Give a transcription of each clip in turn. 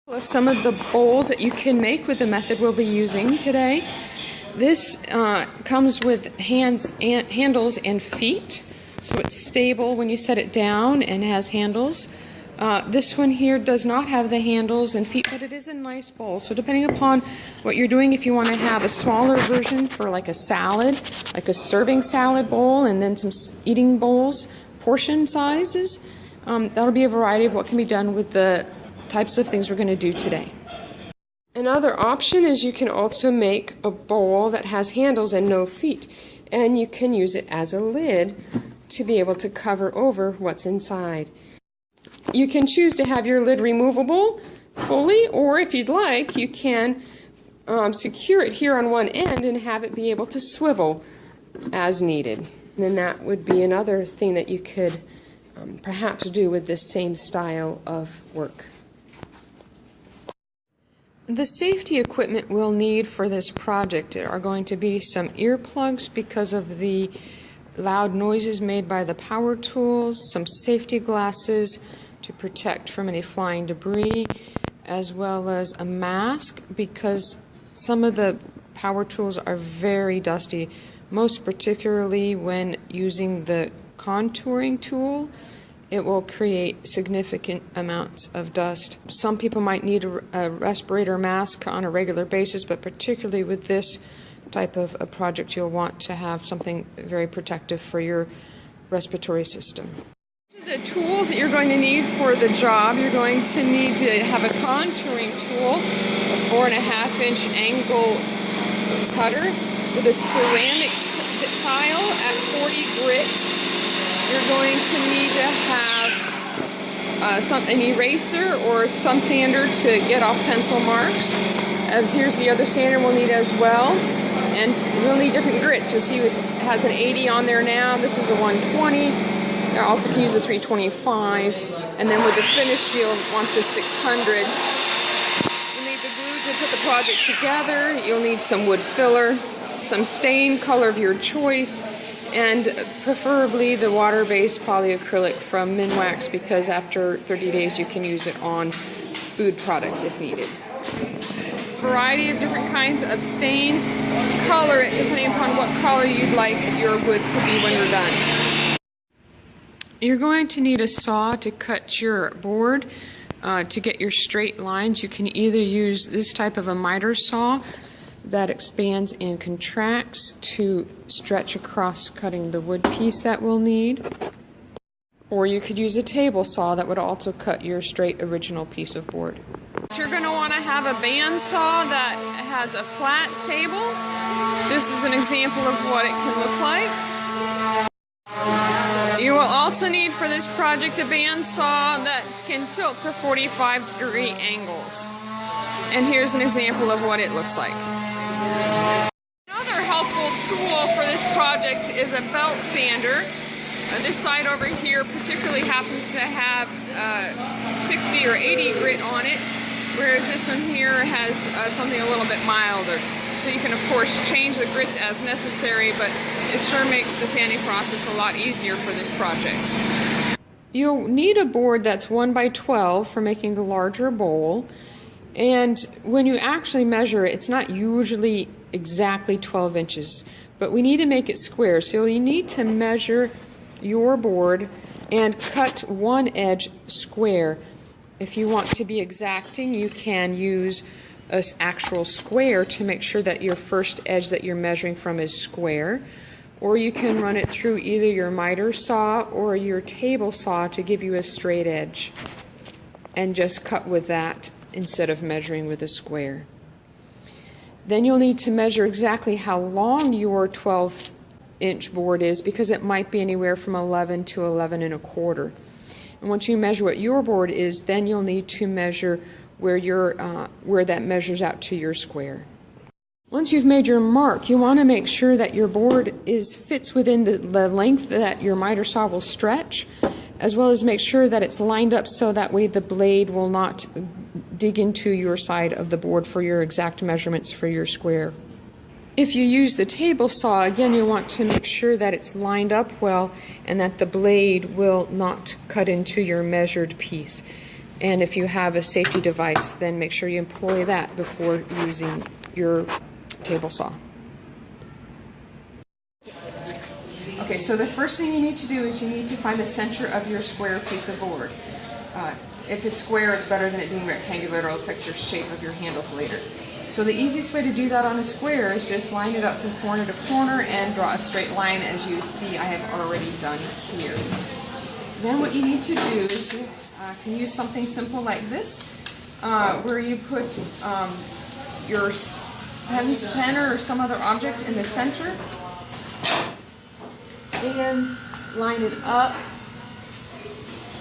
Of some of the bowls that you can make with the method we'll be using today. This comes with handles and feet, so it's stable when you set it down and has handles. This one here does not have the handles and feet, but it is a nice bowl. So depending upon what you're doing, if you want to have a smaller version for like a salad, like a serving salad bowl, and then some eating bowls, portion sizes, that'll be a variety of what can be done with the types of things we're going to do today. Another option is you can also make a bowl that has handles and no feet, and you can use it as a lid to be able to cover over what's inside. You can choose to have your lid removable fully, or if you'd like, you can secure it here on one end and have it be able to swivel as needed. And then that would be another thing that you could perhaps do with this same style of work. The safety equipment we'll need for this project are going to be some earplugs because of the loud noises made by the power tools, some safety glasses to protect from any flying debris, as well as a mask because some of the power tools are very dusty, most particularly when using the contouring tool. It will create significant amounts of dust. Some people might need a respirator mask on a regular basis, but particularly with this type of a project, you'll want to have something very protective for your respiratory system. The tools that you're going to need for the job, you're going to need to have a contouring tool, a 4.5-inch angle cutter with a ceramic tile at 40 grit. You're going to need to have an eraser or some sander to get off pencil marks. As here's the other sander we'll need as well. And we'll need different grits. You'll see it has an 80 on there now. This is a 120. You also can use a 325. And then with the finish, you'll want the 600. You'll need the glue to put the project together. You'll need some wood filler, some stain, color of your choice, and preferably the water-based polyacrylic from Minwax because after 30 days you can use it on food products if needed. Variety of different kinds of stains. Color it depending upon what color you'd like your wood to be when we're done. You're going to need a saw to cut your board to get your straight lines. You can either use this type of a miter saw that expands and contracts to stretch across cutting the wood piece that we'll need. Or you could use a table saw that would also cut your straight original piece of board. You're going to want to have a bandsaw that has a flat table. This is an example of what it can look like. You will also need for this project a bandsaw that can tilt to 45-degree angles. And here's an example of what it looks like. Another helpful tool for this project is a belt sander. This side over here particularly happens to have 60 or 80 grit on it, whereas this one here has something a little bit milder. So you can of course change the grits as necessary, but it sure makes the sanding process a lot easier for this project. You'll need a board that's 1 by 12 for making the larger bowl. And when you actually measure it, it's not usually exactly 12 inches, but we need to make it square. So you need to measure your board and cut one edge square. If you want to be exacting, you can use an actual square to make sure that your first edge that you're measuring from is square. Or you can run it through either your miter saw or your table saw to give you a straight edge. And just cut with that instead of measuring with a square. Then you'll need to measure exactly how long your 12-inch board is because it might be anywhere from 11 to 11 1/4. And once you measure what your board is, then you'll need to measure where that measures out to your square. Once you've made your mark, you want to make sure that your board fits within the length that your miter saw will stretch, as well as make sure that it's lined up so that way the blade will not dig into your side of the board for your exact measurements for your square. If you use the table saw, again, you want to make sure that it's lined up well and that the blade will not cut into your measured piece. And if you have a safety device, then make sure you employ that before using your table saw. Okay, so the first thing you need to do is you need to find the center of your square piece of board. If it's square, it's better than it being rectangular. It'll affect your shape of your handles later. So the easiest way to do that on a square is just line it up from corner to corner and draw a straight line, as you see I have already done here. Then what you need to do is you can use something simple like this, where you put your pen or some other object in the center and line it up.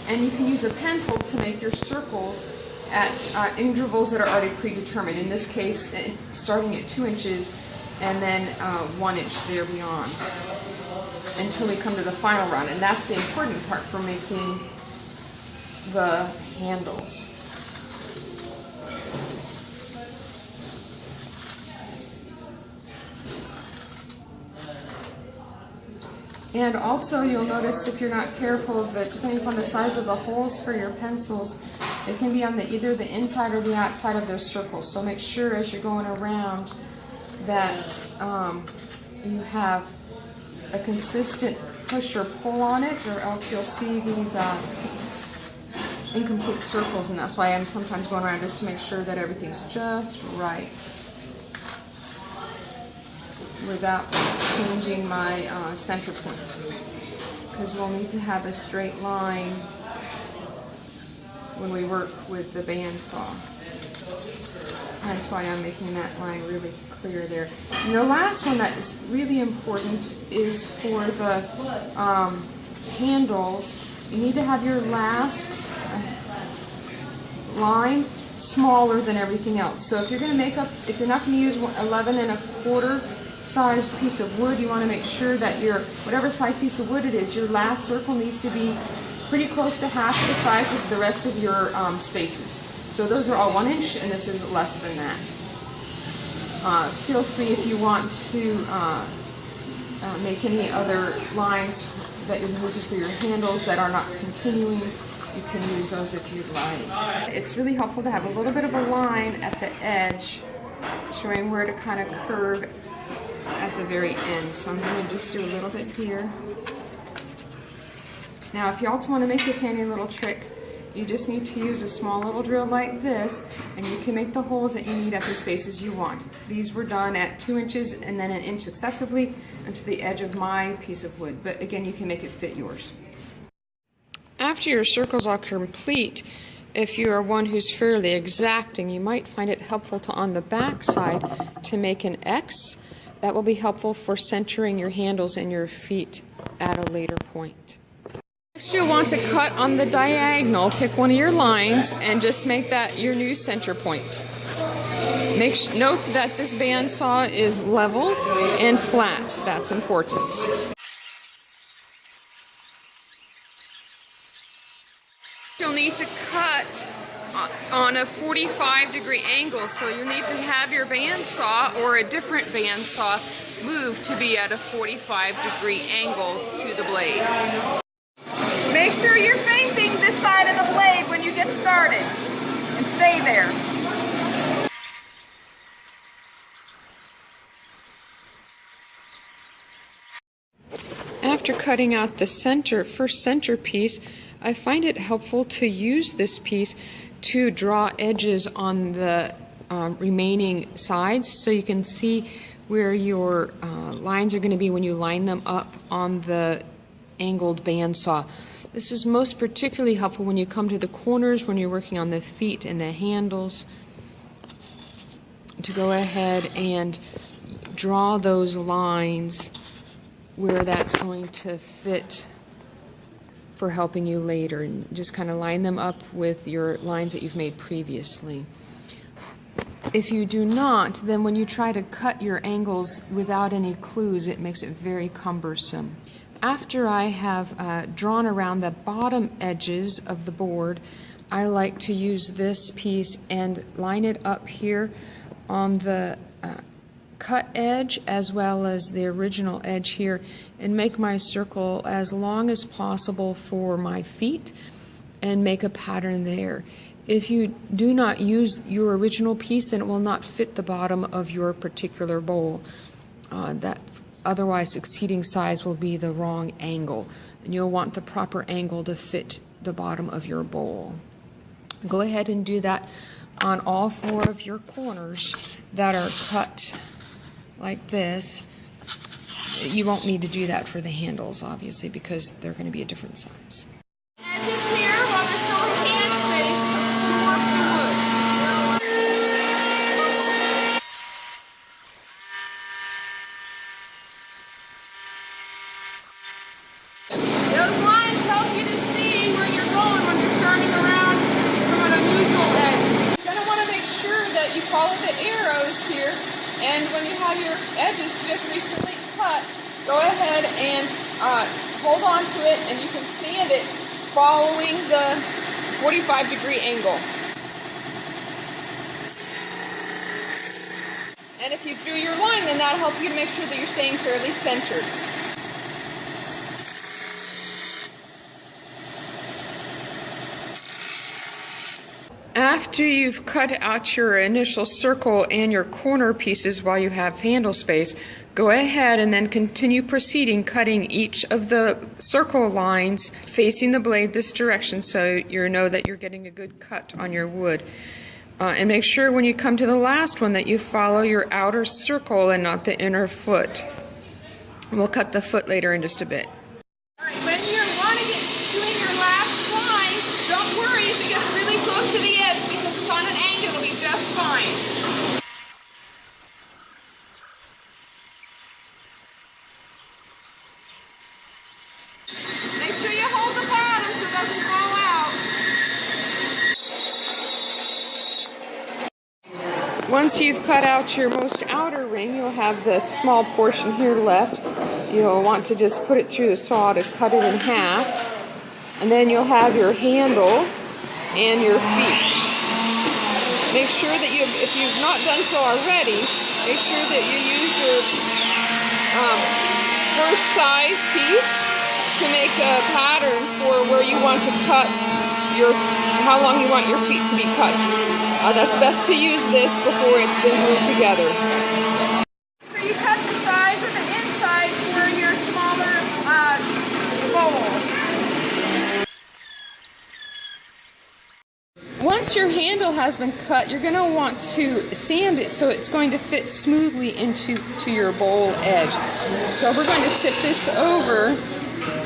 And you can use a pencil to make your circles at intervals that are already predetermined. In this case, starting at 2 inches and then 1 inch there beyond, until we come to the final round. And that's the important part for making the handles. And also you'll notice, if you're not careful, that depending upon the size of the holes for your pencils, it can be on either the inside or the outside of their circles. So make sure as you're going around that you have a consistent push or pull on it, or else you'll see these incomplete circles, and that's why I'm sometimes going around just to make sure that everything's just right without changing my center point, because we'll need to have a straight line when we work with the bandsaw. That's why I'm making that line really clear there. And the last one that is really important is for the handles. You need to have your last line smaller than everything else. So if you're going to make up, if you're not going to use 11 1/4 size piece of wood, you want to make sure that your, whatever size piece of wood it is, your last circle needs to be pretty close to half the size of the rest of your spaces. So those are all 1 inch, and this is less than that. Feel free, if you want to make any other lines that you'll use for your handles that are not continuing, you can use those if you'd like. It's really helpful to have a little bit of a line at the edge showing where to kind of curve at the very end. So I'm going to just do a little bit here. Now if you also want to make this handy little trick, you just need to use a small little drill like this, and you can make the holes that you need at the spaces you want. These were done at 2 inches and then 1 inch successively into the edge of my piece of wood, but again, you can make it fit yours. After your circles are complete, if you are one who's fairly exacting, you might find it helpful to, on the back side, to make an X. That will be helpful for centering your handles and your feet at a later point. Next, you'll want to cut on the diagonal. Pick one of your lines and just make that your new center point. Note that this bandsaw is level and flat. That's important. You'll need to cut on a 45-degree angle, so you need to have your bandsaw or a different bandsaw move to be at a 45-degree angle to the blade. Make sure you're facing this side of the blade when you get started, and stay there. After cutting out the first center piece, I find it helpful to use this piece to draw edges on the remaining sides, so you can see where your lines are going to be when you line them up on the angled bandsaw. This is most particularly helpful when you come to the corners, when you're working on the feet and the handles, to go ahead and draw those lines where that's going to fit for helping you later, and just kind of line them up with your lines that you've made previously. If you do not, then when you try to cut your angles without any clues, it makes it very cumbersome. After I have drawn around the bottom edges of the board, I like to use this piece and line it up here on the cut edge as well as the original edge here, and make my circle as long as possible for my feet, and make a pattern there. If you do not use your original piece, then it will not fit the bottom of your particular bowl. That otherwise succeeding size will be the wrong angle, and you'll want the proper angle to fit the bottom of your bowl. Go ahead and do that on all 4 of your corners that are cut like this. You won't need to do that for the handles, obviously, because they're going to be a different size. Edges here while there's still hand space to work the wood. Those lines help you to see where you're going when you're turning around from an unusual edge. You're going to want to make sure that you follow the arrows here, and when you have your edges just recently cut, go ahead and hold on to it, and you can sand it following the 45-degree angle. And if you drew your line, then that'll help you make sure that you're staying fairly centered. After you've cut out your initial circle and your corner pieces while you have handle space, go ahead and then continue proceeding, cutting each of the circle lines facing the blade this direction so you know that you're getting a good cut on your wood. And make sure when you come to the last one that you follow your outer circle and not the inner foot. We'll cut the foot later in just a bit. Alright, when you're doing your last line, don't worry if it gets really close to the edge, because it's on an angle, it'll be just fine. Make sure you hold the bottom so it doesn't fall out. Once you've cut out your most outer ring, you'll have the small portion here left. You'll want to just put it through the saw to cut it in half. And then you'll have your handle and your feet. Make sure that if you've not done so already, make sure that you use your first size piece to make a pattern for where you want to cut how long you want your feet to be cut. That's best to use this before it's been glued together. So you cut the size of the inside for your smaller bowl. Once your handle has been cut, you're going to want to sand it so it's going to fit smoothly into your bowl edge. So we're going to tip this over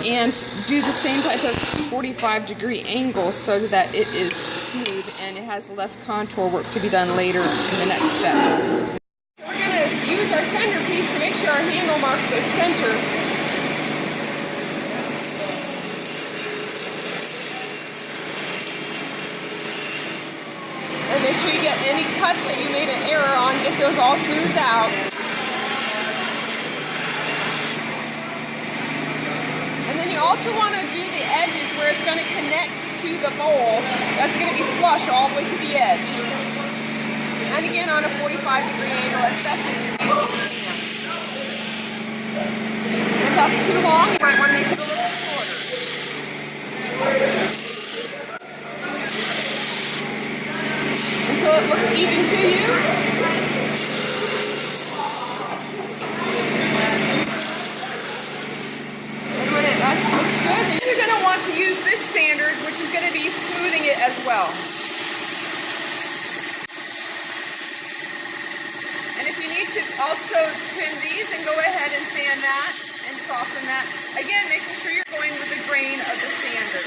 and do the same type of 45-degree angle so that it is smooth and it has less contour work to be done later in the next step. We're going to use our center piece to make sure our handle marks are center. And make sure you get any cuts that you made an error on, get those all smoothed out. And then you also want to do the edges where it's going to connect to the bowl. That's going to be flush all the way to the edge. And again on a 45-degree angle, as best as you can. If that's too long, you might want to make it a little bit shorter. Until it looks even to you. And when it looks good, then you're going to want to use this sander, which is going to be smoothing it as well. And if you need to also trim these, then go ahead and sand that and soften that. Again, making sure you're going with the grain of the sander.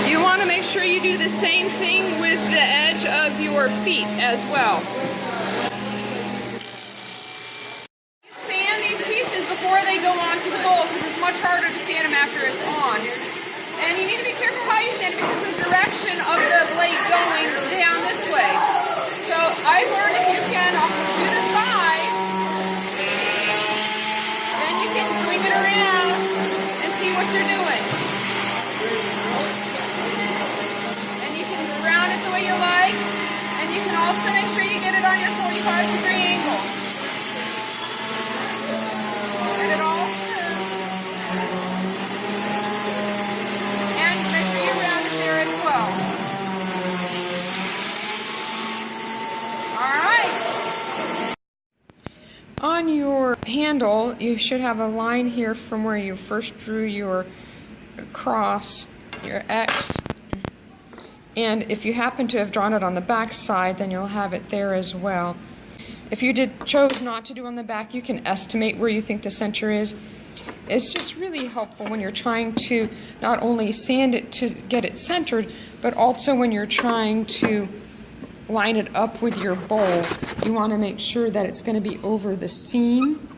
You want to make sure you do the same thing with the edge of your feet as well. Sand these pieces before they go onto the bowl because it's much harder to sand them after it's on. And you need to be careful how you sand it because of the direction of the blade going down this way. So I've learned if you can do On your handle, you should have a line here from where you first drew your cross, your X. And if you happen to have drawn it on the back side, then you'll have it there as well. If you chose not to do on the back, you can estimate where you think the center is. It's just really helpful when you're trying to not only sand it to get it centered, but also when you're trying to line it up with your bowl. You want to make sure that it's going to be over the seam,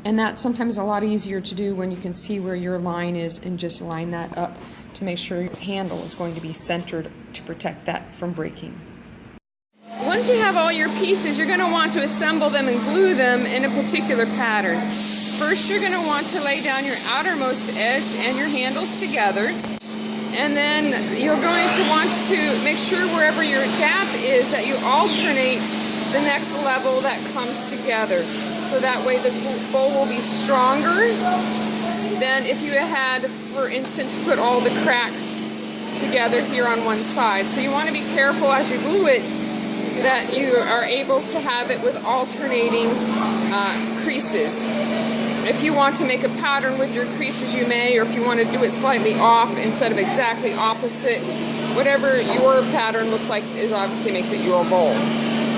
and that's sometimes a lot easier to do when you can see where your line is and just line that up to make sure your handle is going to be centered to protect that from breaking. Once you have all your pieces, you're going to want to assemble them and glue them in a particular pattern. First, you're going to want to lay down your outermost edge and your handles together. And then you're going to want to make sure wherever your gap is that you alternate the next level that comes together. So that way the bowl will be stronger than if you had, for instance, put all the cracks together here on one side. So you want to be careful as you glue it that you are able to have it with alternating creases. If you want to make a pattern with your creases, you may, or if you want to do it slightly off instead of exactly opposite, whatever your pattern looks like is obviously makes it your bowl.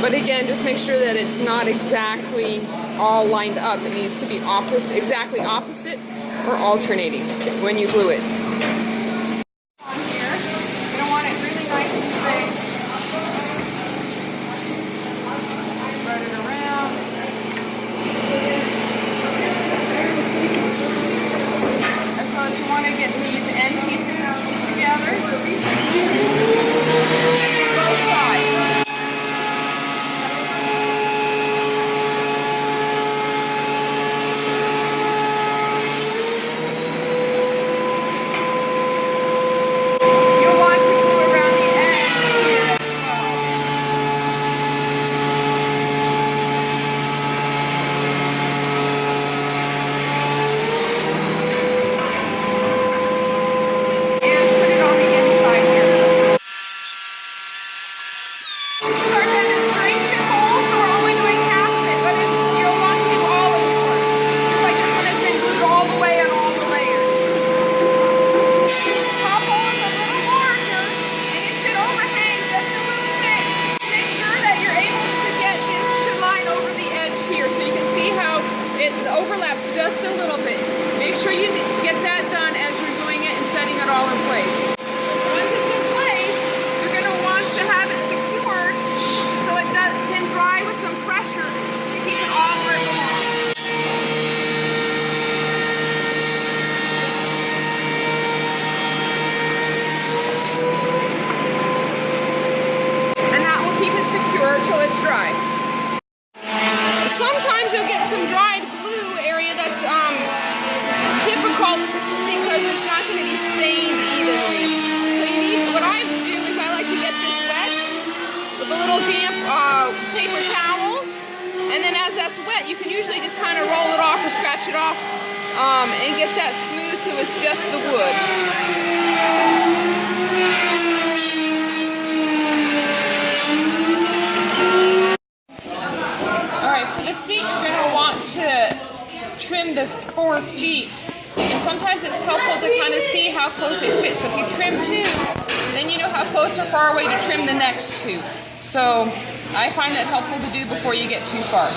But again, just make sure that it's not exactly all lined up. It needs to be exactly opposite or alternating when you glue it. On here, you're going to want it really nice and straight. Spread it around. You want to get these end pieces together. Both sides. You'll want to glue around the edge here as well. Overlaps just a little bit. Make sure you get that done as you're doing it and setting it all in place. Once it's in place, you're going to want to have it secured so it can dry with some pressure to keep it all where it belongs. And that will keep it secure till it's dry. Sometimes you'll get some dried glue area that's difficult because it's not going to be stained evenly. So what I do is I like to get this wet with a little damp paper towel, and then as that's wet, you can usually just kind of roll it off or scratch it off and get that smooth till it's just the wood. To trim the 4 feet, and sometimes it's helpful to kind of see how close it fits. So if you trim 2, then you know how close or far away to trim the next 2. So I find that helpful to do before you get too far.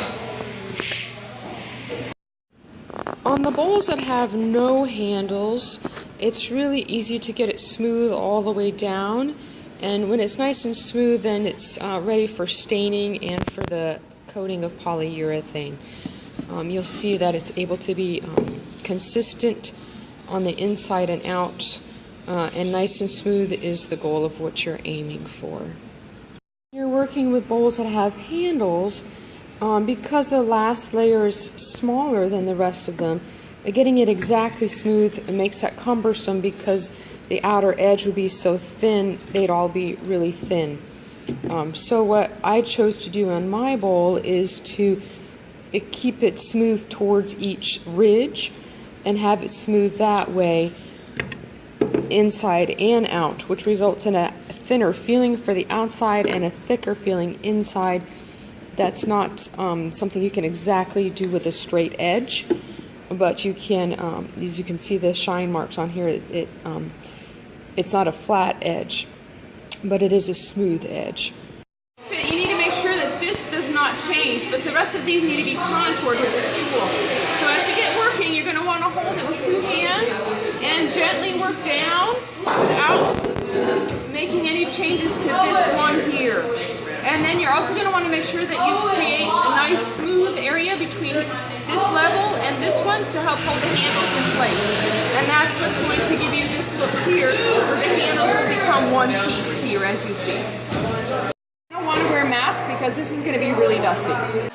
On the bowls that have no handles, it's really easy to get it smooth all the way down, and when it's nice and smooth, then it's ready for staining and for the coating of polyurethane. You'll see that it's able to be consistent on the inside and out, and nice and smooth is the goal of what you're aiming for. You're working with bowls that have handles, because the last layer is smaller than the rest of them, getting it exactly smooth makes that cumbersome because the outer edge would be so thin, they'd all be really thin. So what I chose to do on my bowl is to keep it smooth towards each ridge and have it smooth that way inside and out, which results in a thinner feeling for the outside and a thicker feeling inside, That's not something you can exactly do with a straight edge, but you can, as you can see the shine marks on here, it's not a flat edge, but it is a smooth edge. You need to make sure that this does not change, but the rest of these need to be contoured with this tool. So as you get working, you're going to want to hold it with 2 hands and gently work down without making any changes to this one here. And then you're also going to want to make sure that you create a nice smooth area between this level and this one to help hold the handles in place. And that's what's going to give you this look here, where the handles will become one piece here, as you see. I don't want to wear a mask because this is going to be really dusty.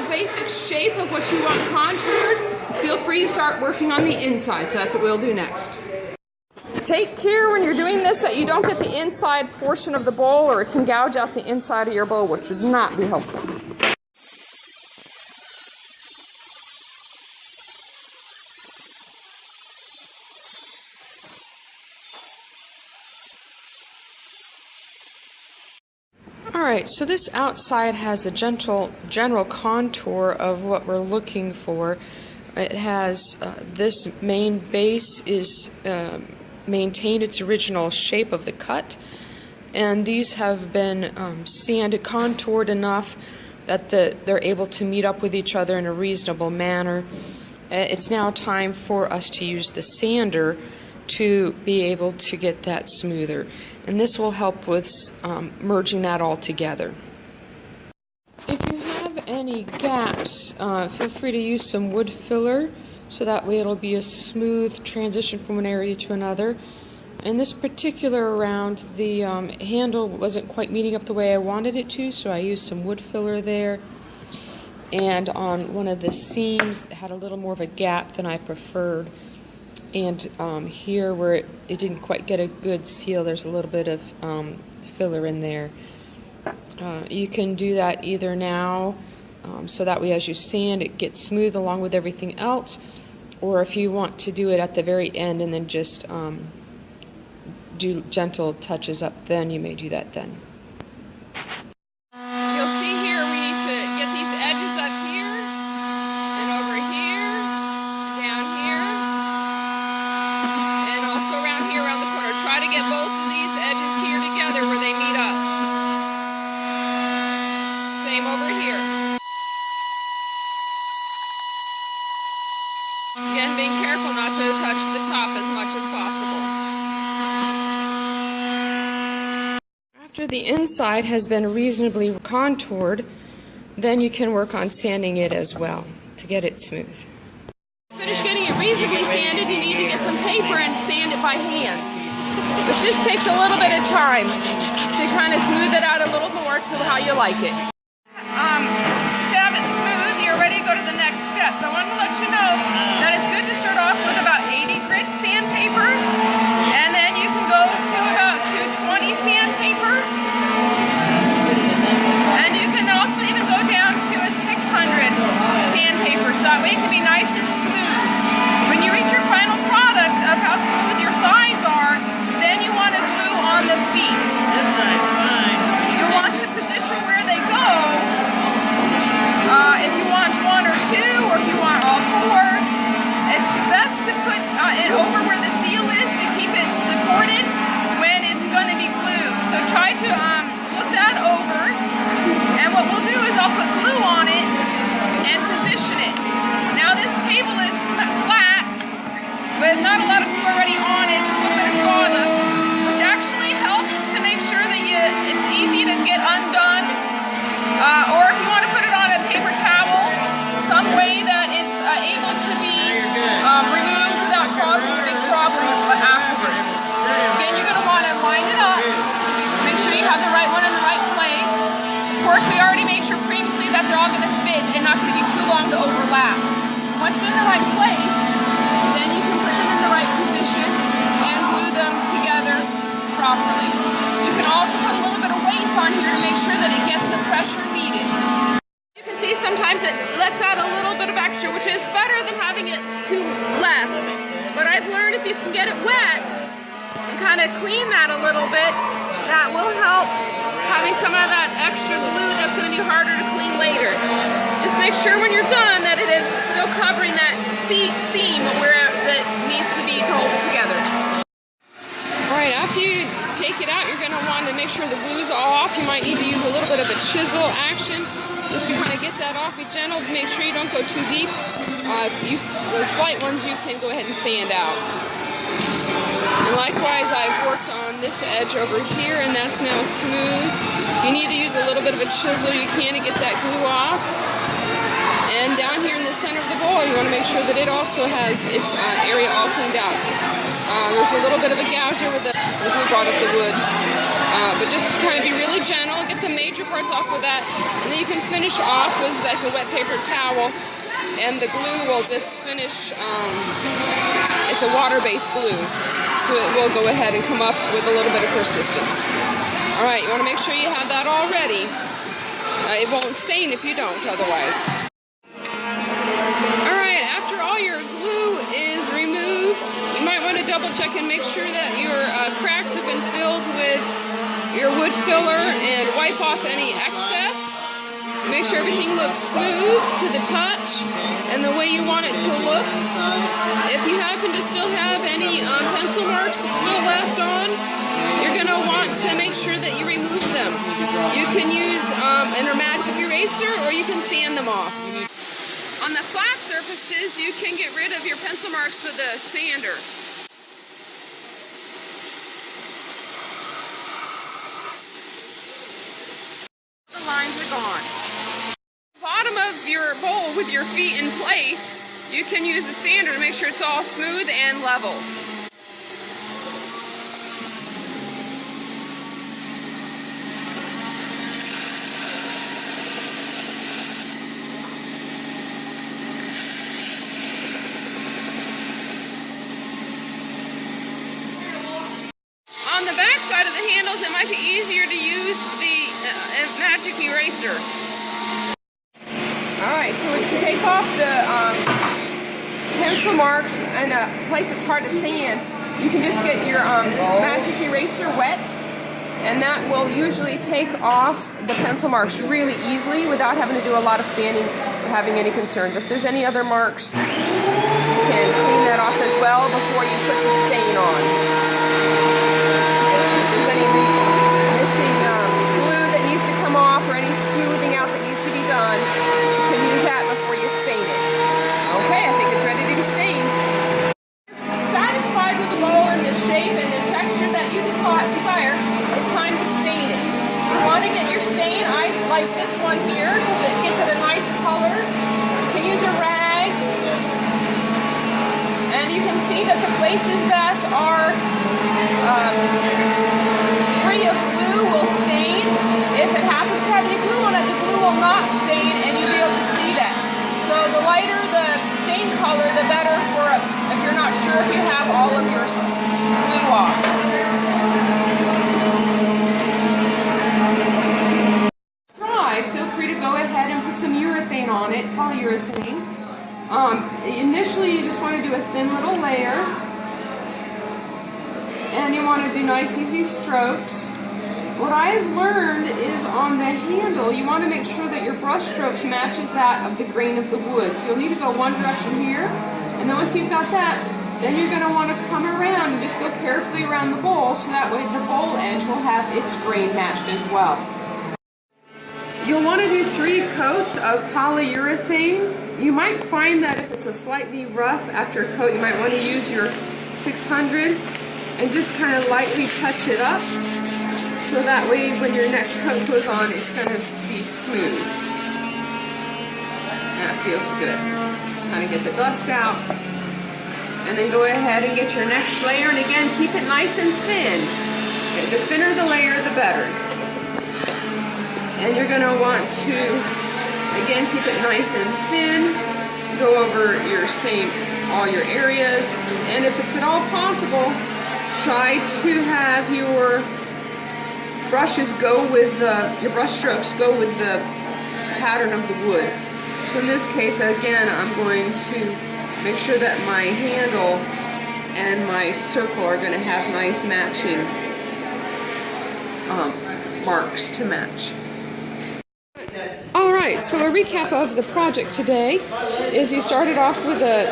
Basic shape of what you want contoured, feel free to start working on the inside. So that's what we'll do next. Take care when you're doing this that you don't get the inside portion of the bowl, or it can gouge out the inside of your bowl, which would not be helpful. Alright, so this outside has a general contour of what we're looking for. It has this main base is maintained its original shape of the cut, and these have been sanded, contoured enough that they're able to meet up with each other in a reasonable manner. It's now time for us to use the sander to be able to get that smoother, and this will help with merging that all together. If you have any gaps, feel free to use some wood filler, so that way it'll be a smooth transition from one area to another. In this particular round, the handle wasn't quite meeting up the way I wanted it to, so I used some wood filler there. And on one of the seams, it had a little more of a gap than I preferred. And here where it didn't quite get a good seal, there's a little bit of filler in there. You can do that either now, so that way as you sand it gets smooth along with everything else, or if you want to do it at the very end and then just do gentle touches up, then you may do that then. You'll see here we need to get these edges up here and over here, down here, and also around here around the corner. Try to get both of these edges here together where they meet up. Same over here. Again, being careful not to touch the top as much as possible. After the inside has been reasonably contoured, then you can work on sanding it as well to get it smooth. Finish getting it reasonably sanded, you need to get some paper and sand it by hand, which just takes a little bit of time to kind of smooth it out a little more to how you like it. To have it smooth, you're ready to go to the next step. I wanted to let you know that it's good to start off with about 80 grit sandpaper, and then you can go to about 220 sandpaper, and you can also even go down to a 600 sandpaper, so that way it can be nice and smooth. When you reach your final product of how smooth your sides are, then you want to glue on the feet. This side's fine. You want to position where they go. If you want 1 or 2, or if you want all 4, it's best to put it over where the seal is to keep it supported when it's going to be glued. So try to look that over, and what we'll do is I'll put glue on it and position it. Now this table once they're in the right place, then you can put them in the right position and glue them together properly. You can also put a little bit of weights on here to make sure that it gets the pressure needed. You can see sometimes it lets out a little bit of extra, which is better than having it too less. But I've learned if you can get it wet and kind of clean that a little bit, that will help having some of that extra glue that's going to be harder to clean later. Just make sure when you're done that it is still covering that seam where it needs to be to hold it together. Alright, after you take it out, you're going to want to make sure the glue's off. You might need to use a little bit of a chisel action just to kind of get that off. Be gentle, make sure you don't go too deep. The slight ones you can go ahead and sand out. And likewise, I've worked on this edge over here, and that's now smooth. You need to use a little bit of a chisel you can to get that glue off. And down here in the center of the bowl, you want to make sure that it also has its area all cleaned out. There's a little bit of a gouge where the glue brought up the wood. But just kind of be really gentle, get the major parts off of that, and then you can finish off with like a wet paper towel, and the glue will just finish, it's a water-based glue, so it will go ahead and come up with a little bit of persistence. Alright, you want to make sure you have that all ready. It won't stain if you don't otherwise. Alright, after all your glue is removed, you might want to double check and make sure that your cracks have been filled with your wood filler and wipe off any excess. Make sure everything looks smooth to the touch and the way you want it to look. If you happen to still have any pencil marks still left on, you're going to want to make sure that you remove them. You can use a magic eraser, or you can sand them off. On the flat surfaces, you can get rid of your pencil marks with a sander. The lines are gone. Bottom of your bowl with your feet in place, you can use a sander to make sure it's all smooth and level. On the back side of the handles, it might be easier to use the magic eraser. Alright, so to take off the pencil marks in a place that's hard to sand, you can just get your magic eraser wet, and that will usually take off the pencil marks really easily without having to do a lot of sanding or having any concerns. If there's any other marks, you can clean that off as well before you put the stain on. If there's any missing glue that needs to come off or any smoothing out that needs to be done, you can use that before you stain it. Okay, I think it's ready to be stained. Satisfied with the bowl and the shape and the texture that you desire, it's time to stain it. You want to get your stain, I like this one here because it gives it a nice color. You can use a rag, and you can see that the places that are free of glue will stain. If it happens to have any glue on it, the glue will not stain, and you'll be able to see that. So the lighter the stain color, the better for if you're not sure if you have all of your glue off. Dry, feel free to go ahead and put some urethane on it, polyurethane. Initially, you just want to do a thin little layer, and you want to do nice, easy strokes. What I've learned is on the handle, you want to make sure that your brush strokes matches that of the grain of the wood. So you'll need to go one direction here, and then once you've got that, then you're going to want to come around and just go carefully around the bowl, so that way the bowl edge will have its grain matched as well. You'll want to do 3 coats of polyurethane. You might find that if it's a slightly rough after a coat, you might want to use your 600 and just kind of lightly touch it up, so that way when your next coat goes on, it's going to be smooth. That feels good. Kind of get the dust out, and then go ahead and get your next layer, and again, keep it nice and thin. Okay, the thinner the layer, the better. And you're going to want to, again, keep it nice and thin. go over all your areas, and if it's at all possible, try to have your brushes go with your brush strokes go with the pattern of the wood. So in this case, again, I'm going to make sure that my handle and my circle are going to have nice matching marks to match. Alright, so a recap of the project today is you started off with a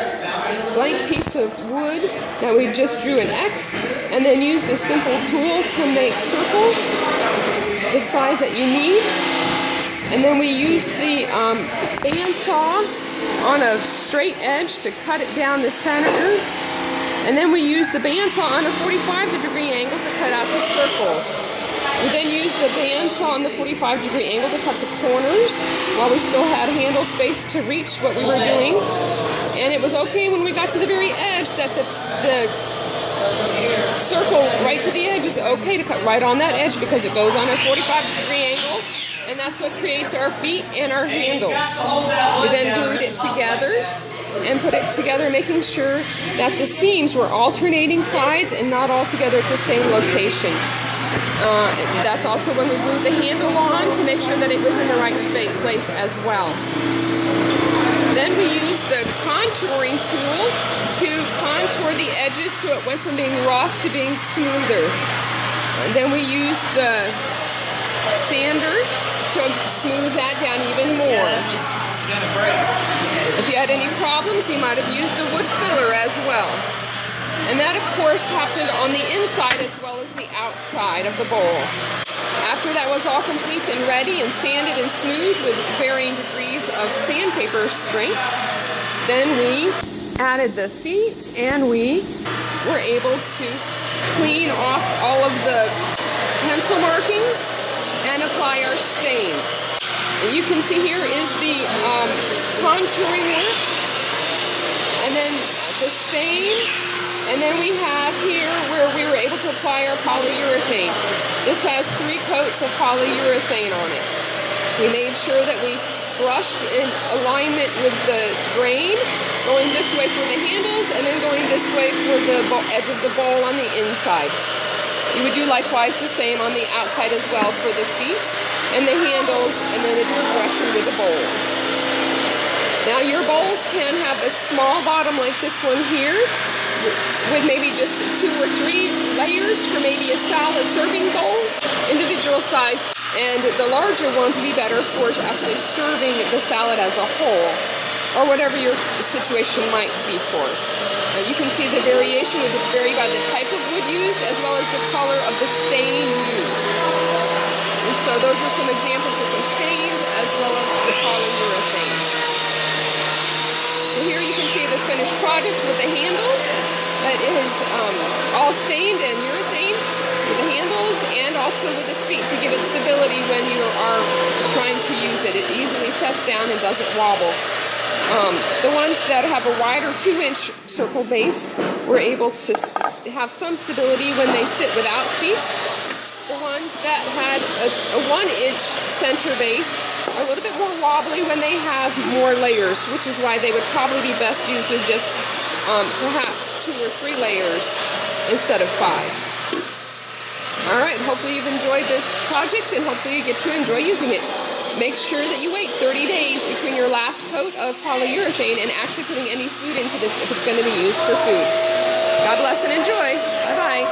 blank piece of wood that we just drew an X, and then used a simple tool to make circles the size that you need. And then we used the bandsaw on a straight edge to cut it down the center. And then we used the bandsaw on a 45-degree angle to cut out the circles. We then used the bandsaw on the 45-degree angle to cut the corners while we still had handle space to reach what we were doing. And it was okay when we got to the very edge that the circle right to the edge is okay to cut right on that edge because it goes on a 45-degree angle. And that's what creates our feet and our handles. We then glued it together and put it together, making sure that the seams were alternating sides and not all together at the same location. That's also when we glued the handle on to make sure that it was in the right place as well. Then we used the contouring tool to contour the edges so it went from being rough to being smoother. And then we used the sander to smooth that down even more. If you had any problems, you might have used the wood filler as well. And that, of course, happened on the inside as well as the outside of the bowl. After that was all complete and ready and sanded and smoothed with varying degrees of sandpaper strength, then we added the feet and we were able to clean off all of the pencil markings and apply our stain. You can see here is the contouring work, and then the stain, and then we have here where we were able to apply our polyurethane. This has 3 coats of polyurethane on it. We made sure that we brushed in alignment with the grain, going this way for the handles, and then going this way for the edge of the bowl on the inside. You would do likewise the same on the outside as well for the feet and the handles, and then the direction with the bowl. Now your bowls can have a small bottom like this one here, with maybe just 2 or 3 layers for maybe a salad serving bowl, individual size, and the larger ones would be better for actually serving the salad as a whole, or whatever your situation might be for. You can see the variation would vary by the type of wood used as well as the color of the stain used. And so those are some examples of some stains as well as the polyurethane. So here you can see the finished product with the handles that is all stained and urethaned with the handles and also with the feet to give it stability when you are trying to use it. It easily sets down and doesn't wobble. The ones that have a wider 2-inch circle base were able to have some stability when they sit without feet. The ones that had a 1-inch center base are a little bit more wobbly when they have more layers, which is why they would probably be best used with just perhaps 2 or 3 layers instead of 5. Alright, hopefully you've enjoyed this project and hopefully you get to enjoy using it. Make sure that you wait 30 days between your last coat of polyurethane and actually putting any food into this if it's going to be used for food. God bless and enjoy. Bye-bye.